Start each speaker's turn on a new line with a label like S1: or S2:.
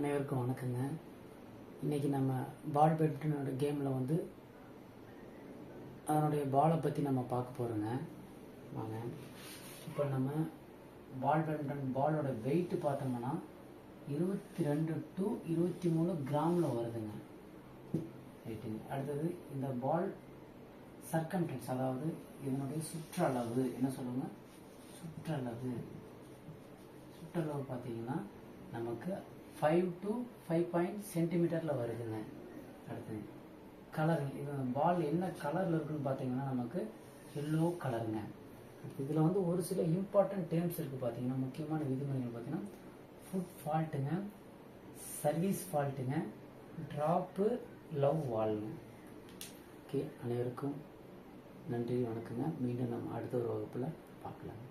S1: அனைவருக்கும் வணக்கங்க. இன்றைக்கி நம்ம பால் பேட்மிண்டனோட கேமில் வந்து அதனுடைய பாலை பற்றி நம்ம பார்க்க போகிறோங்க. வாங்க, இப்போ நம்ம பால் பேட்மிண்டன் பாலோட வெயிட்டு பார்த்தோம்னா 22 to 23 கிராமில் வருதுங்க. ரைட்டுங்க. அடுத்தது இந்த பால் சர்க்கம்ஃபரன்ஸ், அதாவது இதனுடைய சுற்றளவு என்ன சொல்லுங்க, சுற்றளவு பார்த்தீங்கன்னா நமக்கு 5 to 5 சென்டிமீட்டரில் வருதுங்க. அடுத்தது கலர், இது பால் என்ன கலரில் இருக்குன்னு பார்த்தீங்கன்னா நமக்கு எல்லோ கலருங்க. இதில் வந்து ஒரு சில இம்பார்ட்டன்ட் டேர்ம்ஸ் இருக்குது பார்த்தீங்கன்னா, முக்கியமான விதிமுறைகள் பார்த்தீங்கன்னா ஃபுட் ஃபால்ட்டுங்க, சர்வீஸ் ஃபால்ட்டுங்க, ட்ராப்பு, லவ் வால்ங்க. ஓகே, அனைவருக்கும் நன்றி, வணக்கங்க. மீண்டும் நம்ம அடுத்த ஒரு வகுப்பில் பார்க்கலாம்.